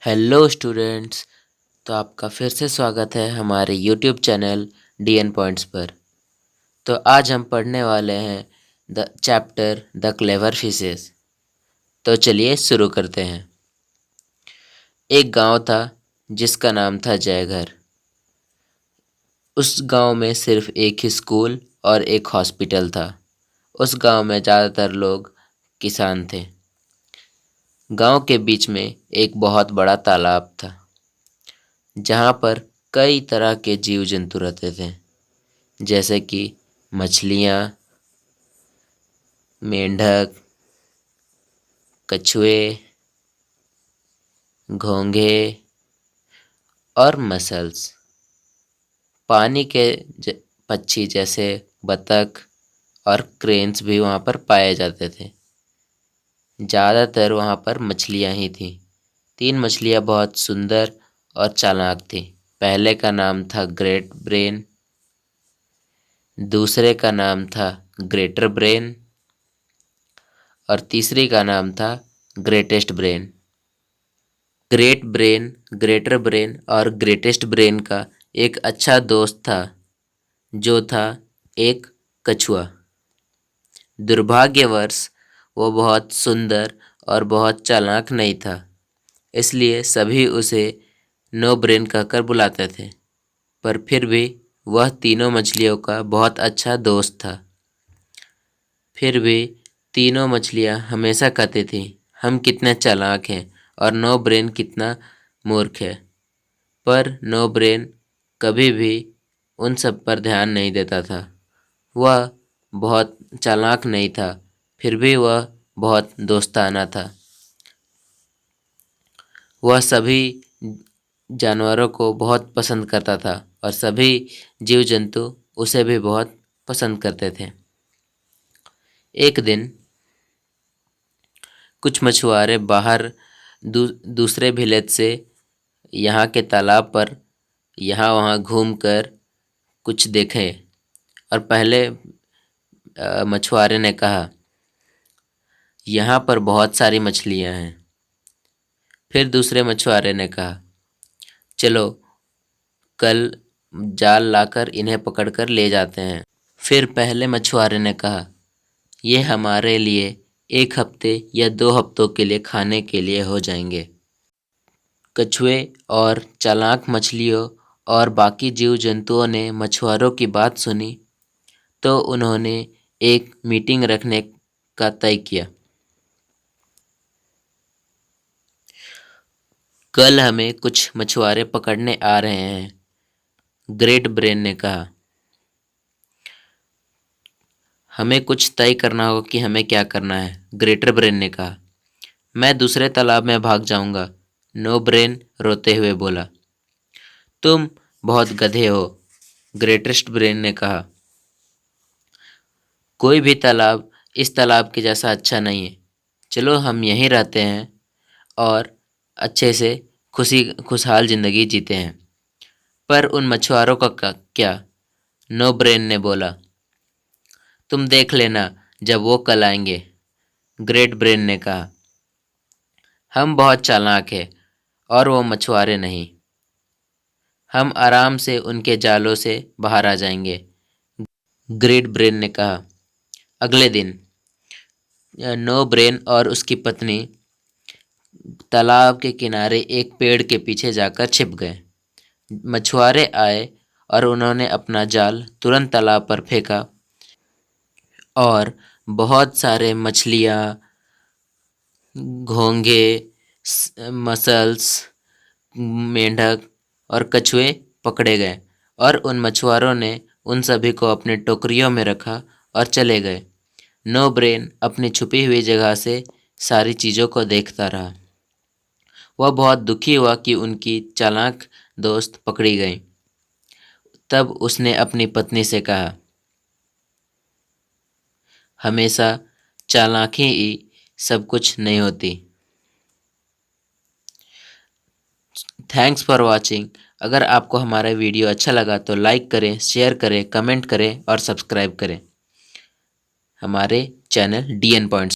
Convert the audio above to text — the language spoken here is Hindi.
Hello students. तो आपका फिर से स्वागत है हमारे यूट्यूब चैनल DN पॉइंट्स पर। तो आज हम पढ़ने वाले हैं the chapter the clever fishes. तो चलिए शुरू करते हैं। एक गांव था जिसका नाम था जयघर। उस गांव में सिर्फ एक ही स्कूल और एक हॉस्पिटल था। उस गांव में ज़्यादातर लोग किसान थे। गांव के बीच में एक बहुत बड़ा तालाब था जहाँ पर कई तरह के जीव जंतु रहते थे, जैसे कि मछलियाँ, मेंढक, कछुए, घोंघे और मसल्स। पानी के पक्षी जैसे बतख और क्रेन्स भी वहाँ पर पाए जाते थे। ज़्यादातर वहाँ पर मछलियाँ ही थीं। 3 मछलियाँ बहुत सुंदर और चालाक थीं। पहले का नाम था ग्रेट ब्रेन, दूसरे का नाम था ग्रेटर ब्रेन और तीसरी का नाम था greatest brain. Great brain, greater brain और ग्रेटेस्ट ब्रेन का एक अच्छा दोस्त था जो था एक कछुआ। दुर्भाग्यवश वो बहुत सुंदर और बहुत चालाक नहीं था, इसलिए सभी उसे नो ब्रेन कहकर बुलाते थे। पर फिर भी वह तीनों मछलियों का बहुत अच्छा दोस्त था। फिर भी तीनों मछलियाँ हमेशा कहती थीं, हम कितने चालाक हैं और नो ब्रेन कितना मूर्ख है। पर नो ब्रेन कभी भी उन सब पर ध्यान नहीं देता था। वह बहुत चालाक नहीं था, फिर भी वह बहुत दोस्ताना था। वह सभी जानवरों को बहुत पसंद करता था और सभी जीव जंतु उसे भी बहुत पसंद करते थे। एक दिन कुछ मछुआरे बाहर दूसरे विलेज से यहाँ के तालाब पर यहाँ वहाँ घूमकर कुछ देखे और पहले मछुआरे ने कहा, यहाँ पर बहुत सारी मछलियाँ हैं। फिर दूसरे मछुआरे ने कहा, चलो कल जाल लाकर इन्हें पकड़कर ले जाते हैं। फिर पहले मछुआरे ने कहा, ये हमारे लिए 1 हफ्ते या 2 हफ्तों के लिए खाने के लिए हो जाएंगे। कछुए और चालाक मछलियों और बाकी जीव जंतुओं ने मछुआरों की बात सुनी तो उन्होंने एक मीटिंग रखने का तय किया। कल हमें कुछ मछुआरे पकड़ने आ रहे हैं, ग्रेट ब्रेन ने कहा। हमें कुछ तय करना होगा कि हमें क्या करना है, ग्रेटर ब्रेन ने कहा। मैं दूसरे तालाब में भाग जाऊंगा, नो ब्रेन रोते हुए बोला। तुम बहुत गधे हो, ग्रेटेस्ट ब्रेन ने कहा। कोई भी तालाब इस तालाब के जैसा अच्छा नहीं है। चलो हम यहीं रहते हैं और अच्छे से खुशहाल जिंदगी जीते हैं। पर उन मछुआरों का क्या, नो ब्रेन ने बोला। तुम देख लेना जब वो कल आएंगे, ग्रेट ब्रेन ने कहा। हम बहुत चालाक हैं और वो मछुआरे नहीं। हम आराम से उनके जालों से बाहर आ जाएंगे, ग्रेट ब्रेन ने कहा। अगले दिन नो ब्रेन और उसकी पत्नी तालाब के किनारे एक पेड़ के पीछे जाकर छिप गए। मछुआरे आए और उन्होंने अपना जाल तुरंत तालाब पर फेंका और बहुत सारे मछलियाँ, घोंघे, मसल्स, मेंढक और कछुए पकड़े गए और उन मछुआरों ने उन सभी को अपने टोकरियों में रखा और चले गए। नो ब्रेन अपनी छुपी हुई जगह से सारी चीज़ों को देखता रहा। वह बहुत दुखी हुआ कि उनकी चालाक दोस्त पकड़ी गई। तब उसने अपनी पत्नी से कहा, हमेशा चालाकी ही सब कुछ नहीं होती। Thanks for watching. अगर आपको हमारा वीडियो अच्छा लगा तो लाइक करें, शेयर करें, कमेंट करें और सब्सक्राइब करें हमारे चैनल DN पॉइंट्स।